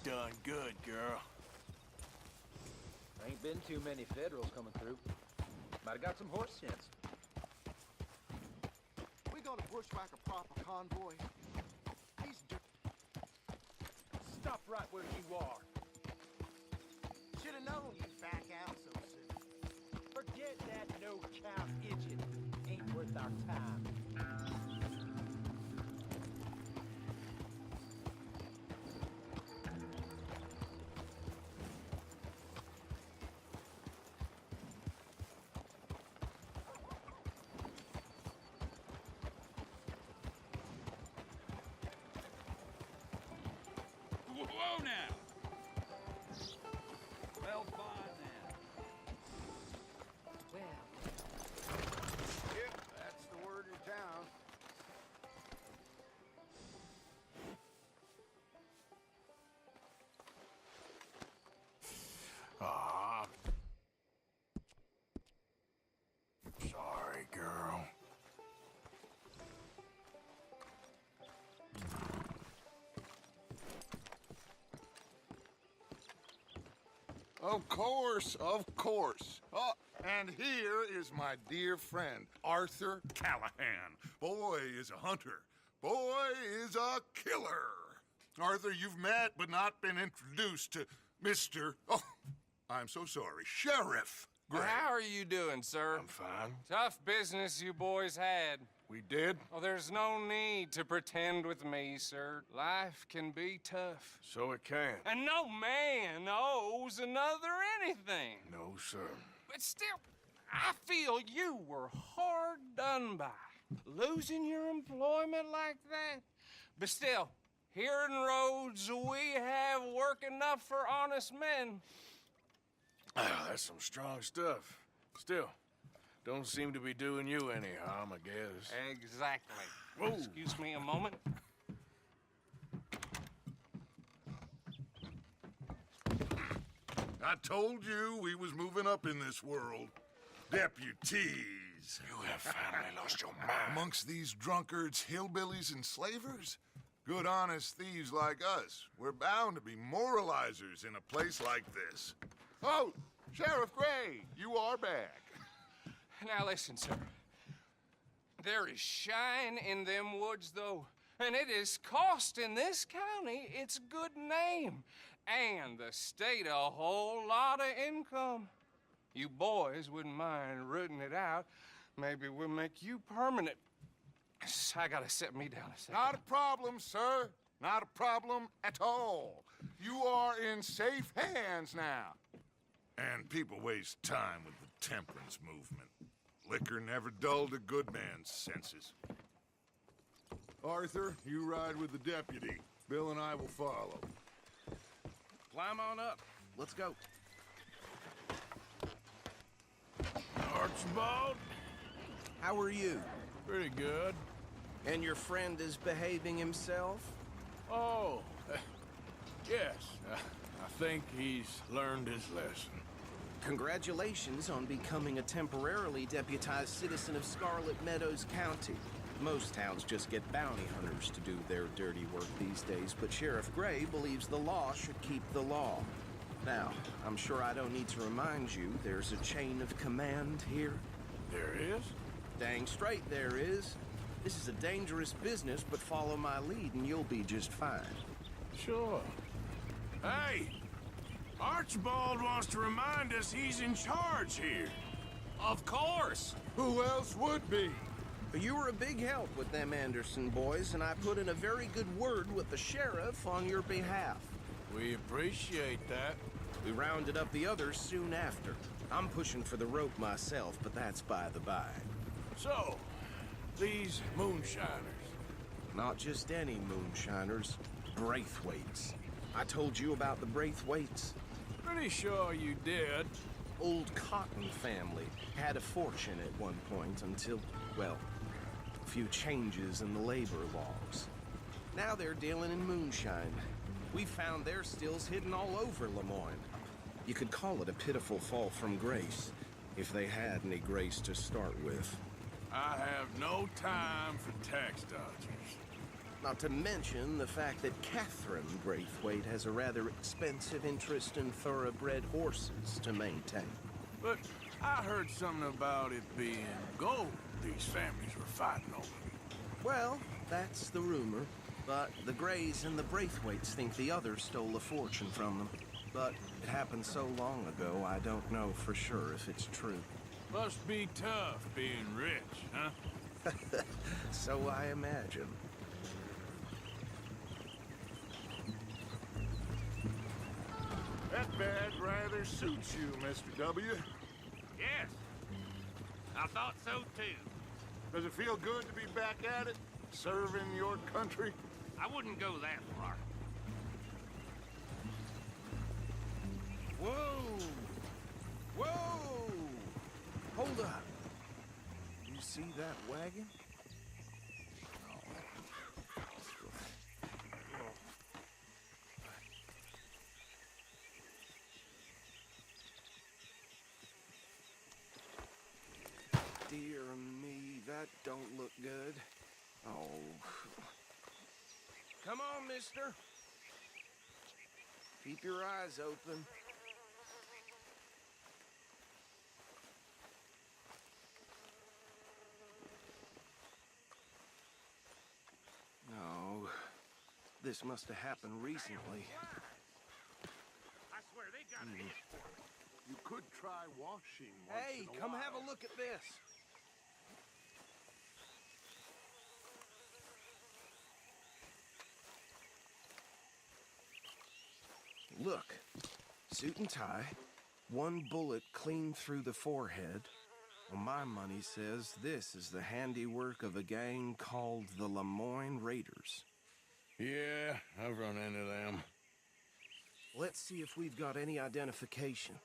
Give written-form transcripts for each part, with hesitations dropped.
done good, girl. Ain't been too many Federals coming through. Might have got some horse sense. We gonna bushwhack a proper convoy? He's Stop right where you are. Should've known you'd back out so soon. Forget that no-count idiot. Ain't worth our time. Whoa now! Well, fine then. Well, Yep, that's the word in town. Ah. Sorry, girl. Of course, of course. Oh, and here is my dear friend, Arthur Callahan. Boy is a hunter. Boy is a killer. Arthur, you've met but not been introduced to Mr. Oh, I'm so sorry, Sheriff Gray. How are you doing, sir? I'm fine. Tough business you boys had. We did? Oh, there's no need to pretend with me, sir. Life can be tough. So it can. And no man owes another anything. No, sir. But still, I feel you were hard done by. Losing your employment like that. But still, here in Rhodes, we have work enough for honest men. Ah, that's some strong stuff. Still, don't seem to be doing you any harm, I guess. Exactly. Whoa. Excuse me a moment. I told you we was moving up in this world. Deputies. You have finally lost your mind. Amongst these drunkards, hillbillies, and slavers? Good honest thieves like us. We're bound to be moralizers in a place like this. Oh, Sheriff Gray, you are back. Now listen, sir. There is shine in them woods, though, and it is costing this county its good name, and the state a whole lot of income. You boys wouldn't mind rooting it out. Maybe we'll make you permanent. I gotta set me down a second. Not a problem, sir. Not a problem at all. You are in safe hands now. And people waste time with the temperance movement. Liquor never dulled a good man's senses. Arthur, you ride with the deputy. Bill and I will follow. Climb on up. Let's go. Archibald? How are you? Pretty good. And your friend is behaving himself? Oh, yes. I think he's learned his lesson. Congratulations on becoming a temporarily deputized citizen of Scarlet Meadows County. Most towns just get bounty hunters to do their dirty work these days, but Sheriff Gray believes the law should keep the law. Now, I'm sure I don't need to remind you there's a chain of command here. There is? Dang straight there is. This is a dangerous business, but follow my lead and you'll be just fine. Sure. Hey! Archibald wants to remind us he's in charge here. Of course! Who else would be? You were a big help with them Anderson boys, and I put in a very good word with the sheriff on your behalf. We appreciate that. We rounded up the others soon after. I'm pushing for the rope myself, but that's by the by. So, these moonshiners. Not just any moonshiners, Braithwaites. I told you about the Braithwaites. Pretty sure you did. Old Cotton family had a fortune at one point until, well, a few changes in the labor laws. Now they're dealing in moonshine. We found their stills hidden all over Lemoyne. You could call it a pitiful fall from grace, if they had any grace to start with. I have no time for tax dodgers. Not to mention the fact that Catherine Braithwaite has a rather expensive interest in thoroughbred horses to maintain. But I heard something about it being gold these families were fighting over. Well, that's the rumor. But the Greys and the Braithwaites think the others stole a fortune from them. But it happened so long ago, I don't know for sure if it's true. Must be tough being rich, huh? So I imagine. That bag rather suits you, Mr. W. Yes. I thought so too. Does it feel good to be back at it? Serving your country? I wouldn't go that far. Whoa! Whoa! Hold up. You see that wagon? Dear me, that don't look good. Oh. Come on, mister. Keep your eyes open. No. This must have happened recently. I swear they got it. You could try washing once Hey, in a come while. have a look at this. Look, suit and tie, one bullet clean through the forehead. Well, my money says this is the handiwork of a gang called the Lemoyne Raiders. Yeah, I've run into them. Let's see if we've got any identification.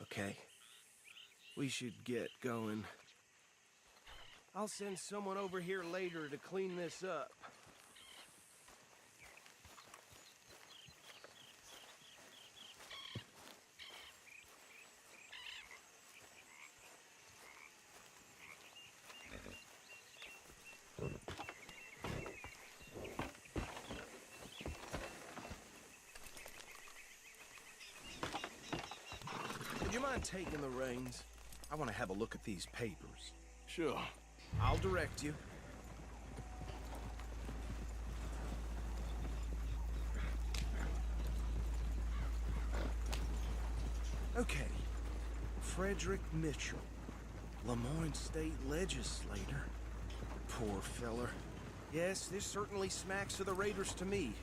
Okay. We should get going. I'll send someone over here later to clean this up. Would you mind taking the reins? I want to have a look at these papers. Sure. I'll direct you. Okay. Frederick Mitchell, Lemoyne State Legislator. Poor feller. Yes, this certainly smacks of the Raiders to me.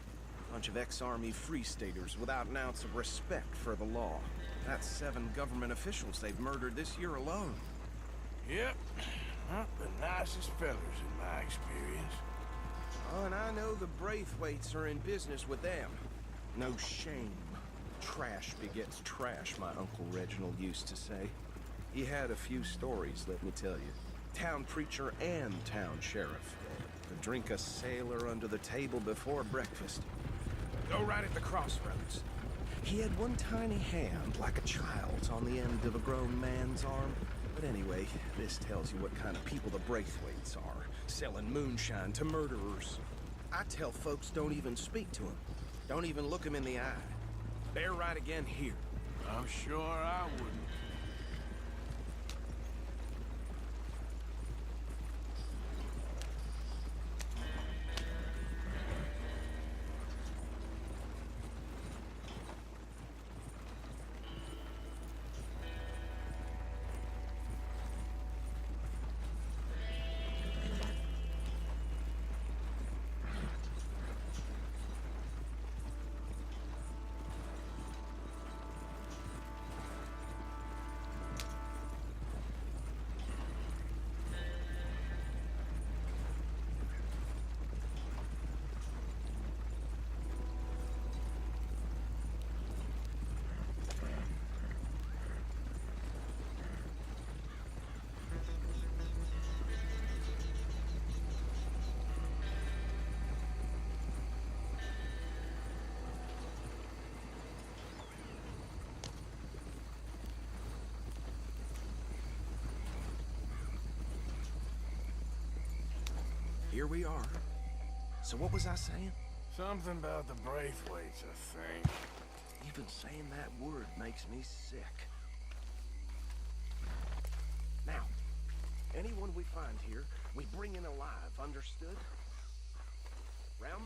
Bunch of ex-Army Free Staters without an ounce of respect for the law. That's 7 government officials they've murdered this year alone. Yep. Not the nicest fellers in my experience. Oh, and I know the Braithwaites are in business with them. No shame. Trash begets trash, my Uncle Reginald used to say. He had a few stories, let me tell you. Town preacher and town sheriff. To drink a sailor under the table before breakfast. Go right at the crossroads. He had one tiny hand, like a child's, on the end of a grown man's arm. But anyway, this tells you what kind of people the Braithwaites are. Selling moonshine to murderers. I tell folks don't even speak to him. Don't even look him in the eye. Bear right again here. I'm sure I wouldn't. here we are. So what was I saying? Something about the Braithwaites, I think. Even saying that word makes me sick. Now, anyone we find here, we bring in alive, understood? Round?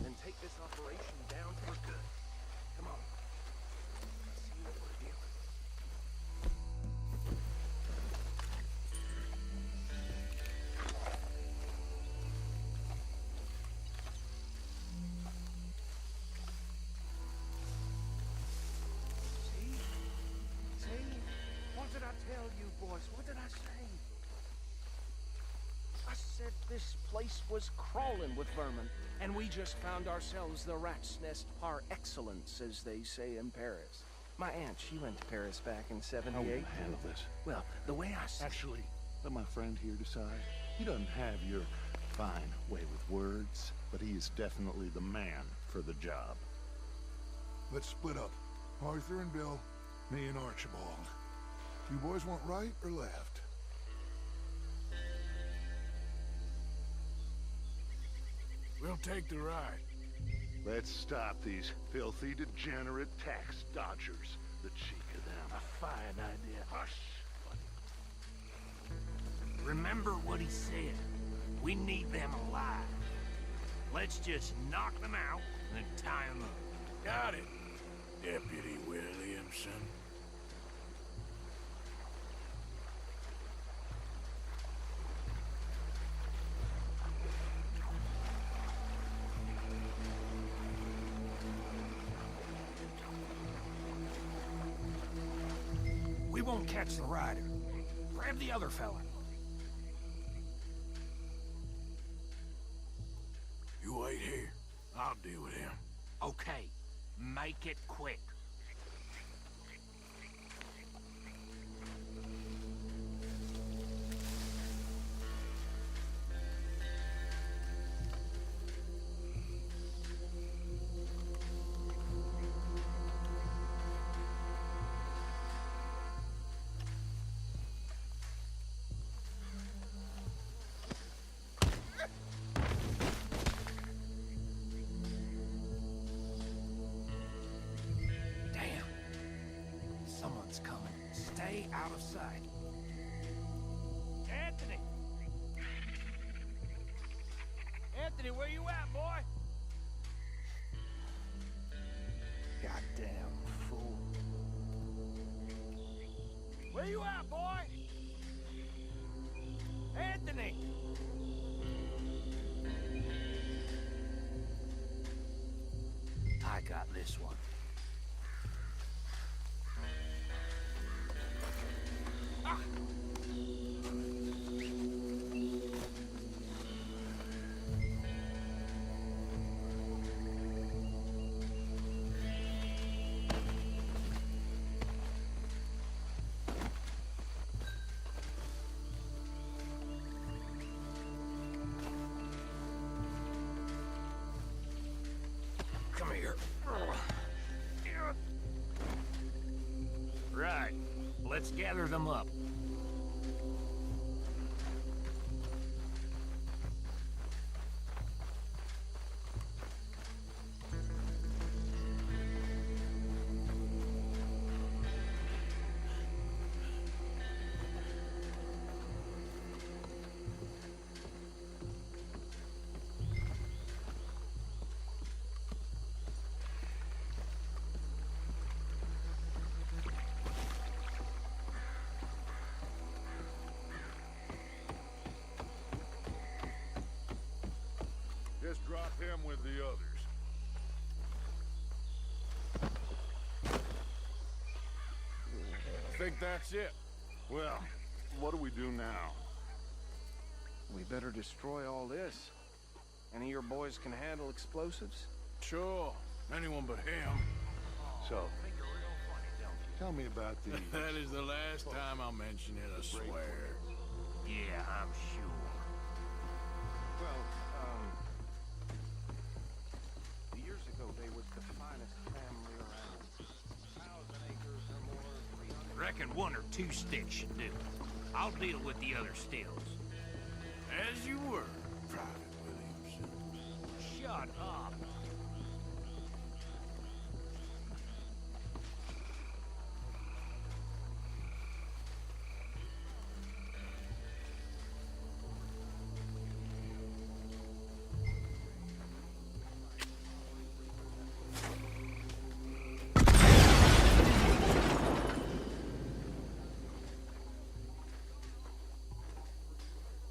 And take this operation down for good. Come on. Let's see what we're dealing with. See? What did I tell you, boys? What did I say? I said this place was crawling with vermin, and we just found ourselves the rat's nest par excellence, as they say in Paris. My aunt, she went to Paris back in How will '78. you handle this? Well, the way I see Actually, let my friend here decide. He doesn't have your fine way with words, but he is definitely the man for the job. Let's split up. Arthur and Bill, me and Archibald. You boys want right or left? We'll take the ride. Let's stop these filthy, degenerate tax dodgers. The cheek of them. a fine idea. Hush. Remember what he said. We need them alive. Let's just knock them out and tie them up. Got it, Deputy Williamson. We won't catch the rider. Grab the other fella. You wait here. I'll deal with him. Okay, make it quick. Damn. Someone's coming. Stay out of sight. Anthony! Anthony, where you at, boy? Goddamn fool. Where you at, boy? Anthony! I got this one. Ah! Come here. Right. Let's gather them up. Just drop him with the others. think that's it. Well, what do we do now? We better destroy all this. Any of your boys can handle explosives? Sure. Anyone but him. So, tell me about these. That is the last time I'll mention it, I swear. Yeah, I'm sure. Well, years ago they was the finest family around. 1,000 acres or more, 300... Reckon 1 or 2 sticks should do it. I'll deal with the other stills. As you were, Private Williamson. Shut up.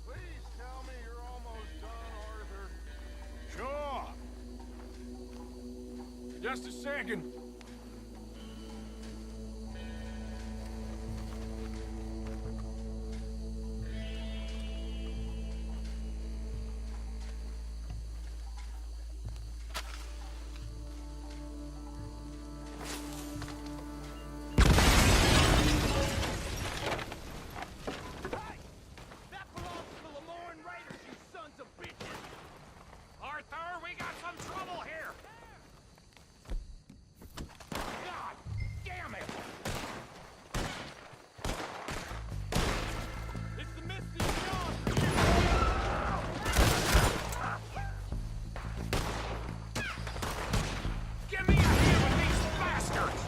Please tell me you're almost done, Arthur. Sure. Just a second. That belongs to the Lemoyne Raiders, you sons of bitches! Arthur, we got some trouble here! God damn it! It's the Misty John! Give me a hand with these bastards!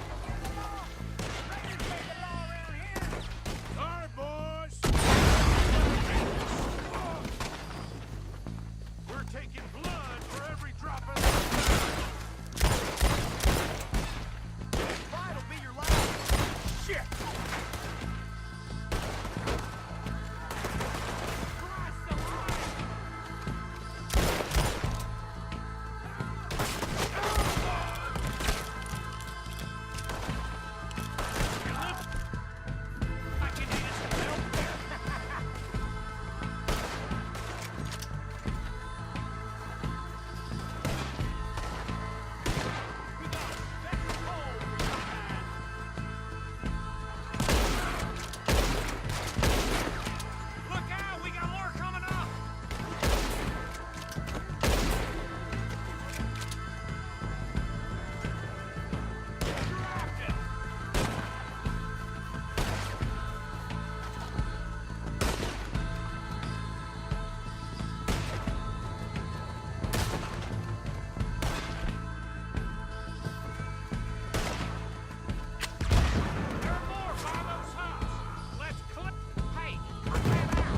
Raiders make the law around here! All right, boys. We're taking blood for every drop of Fight will be your last. Shit! Christ alive! I can use some help there. We got a special hole for your man. Look out! We got more coming up! You're after! There are more by those huts! Let's clip... Hey, cut that out!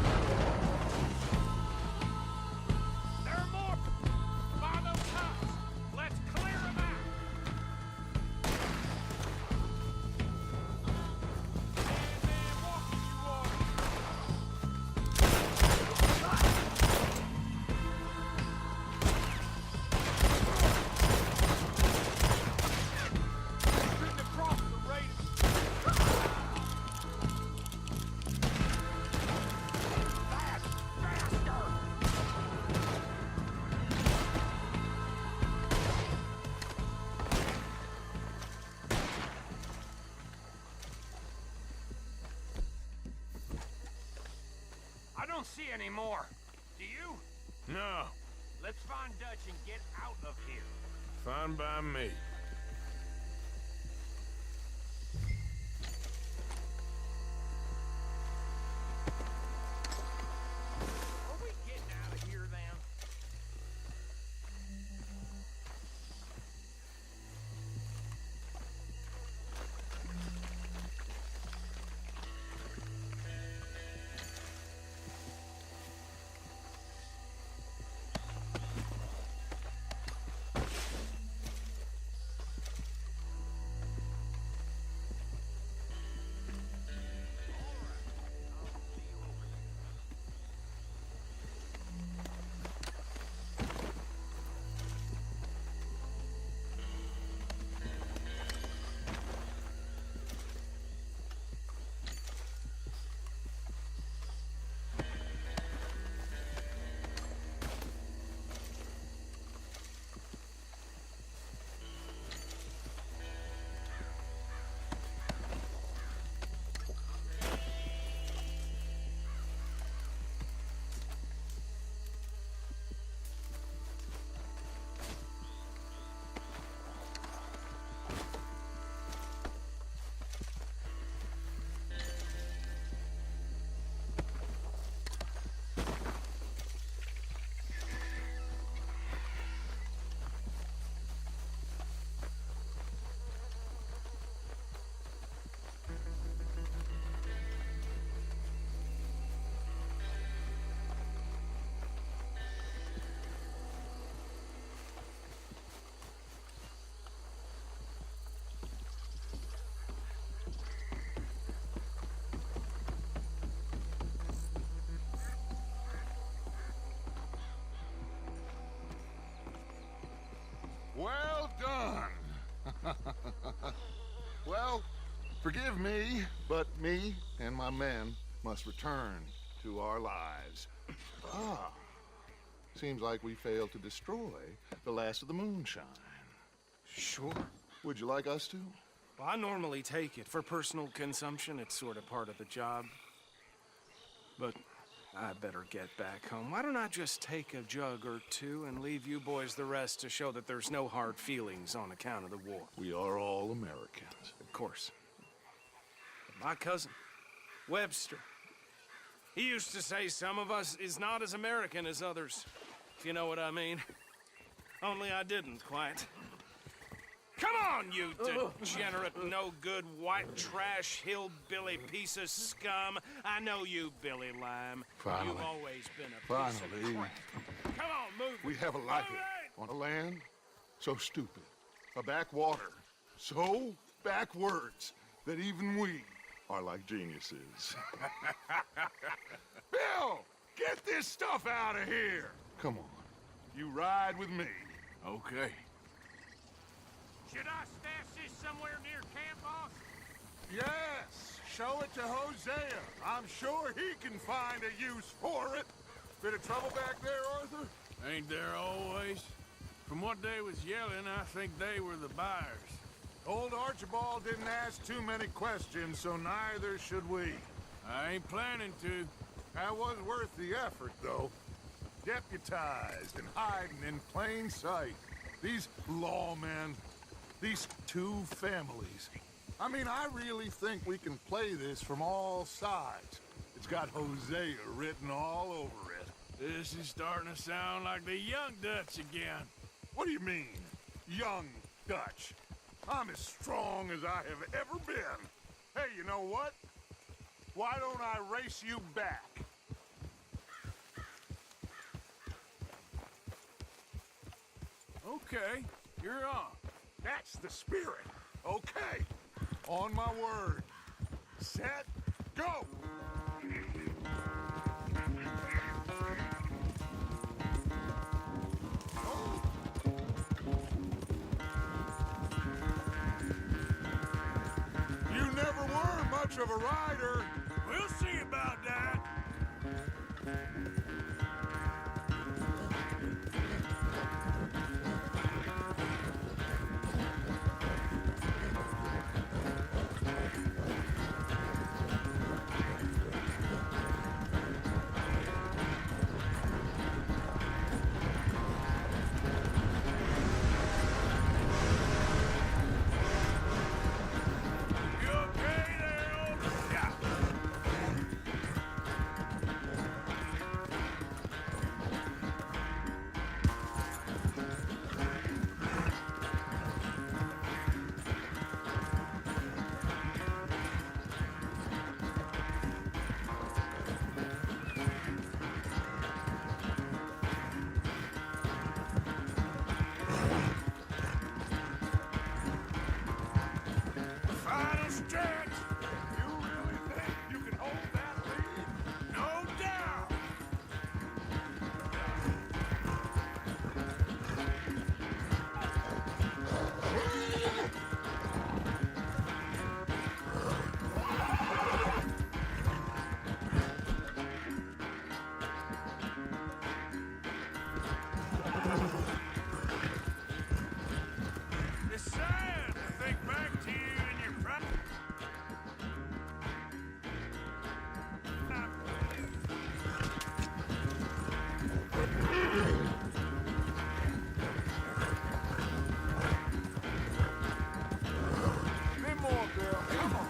There are more by those huts! Let's clear them out! Man, walk as you are! Shooting across the raiders! That bastard! I don't see any more. Do you? No. Let's find Dutch and get out of here. Fine by me. Are we getting out of here then? Well done. Well, forgive me, but me and my men must return to our lives. Ah, seems like we failed to destroy the last of the moonshine. Sure. Would you like us to? Well, I normally take it. For personal consumption, it's sort of part of the job. But I better get back home. Why don't I just take a jug or two and leave you boys the rest to show that there's no hard feelings on account of the war? We are all Americans. Of course. But my cousin, Webster, he used to say some of us is not as American as others, if you know what I mean. Only I didn't quite. Come on, you degenerate, no-good, white trash, hillbilly piece of scum. I know you, Billy Lime. Finally. You've always been a piece Finally. of crap. Come on, move it. We have a life Move it! on a land so stupid, a backwater so backwards that even we are like geniuses. Bill, get this stuff out of here. Come on, you ride with me. Okay. Should I stash this somewhere near camp, boss? Yes, show it to Hosea. I'm sure he can find a use for it. Bit of trouble back there, Arthur? Ain't there always? From what they was yelling, I think they were the buyers. Old Archibald didn't ask too many questions, so neither should we. I ain't planning to. That was worth the effort, though. Deputized and hiding in plain sight. These lawmen, these two families. I mean, I really think we can play this from all sides. It's got Hosea written all over it. This is starting to sound like the Young Dutch again. What do you mean, young Dutch? I'm as strong as I have ever been. Hey, you know what? Why don't I race you back? Okay, you're on. That's the spirit. Okay. On my word. Set, go! You never were much of a rider. We'll see about that. You okay there, old? Yeah. Final stretch. You really think you can hold that lead? No doubt. It's sad to think back to you in your prime. Bit more, girl. Come on.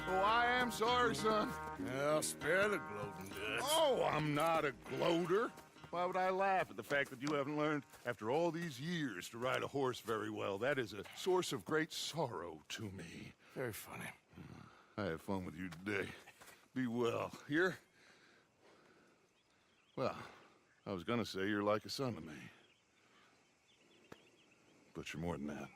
Oh, I am sorry, son. Well, spare the gloating Dutch. Oh, I'm not a gloater. Why would I laugh at the fact that you haven't learned, after all these years, to ride a horse very well? That is a source of great sorrow to me. Very funny. I had fun with you today. Be well. Here? Well, I was gonna say you're like a son to me. But you're more than that.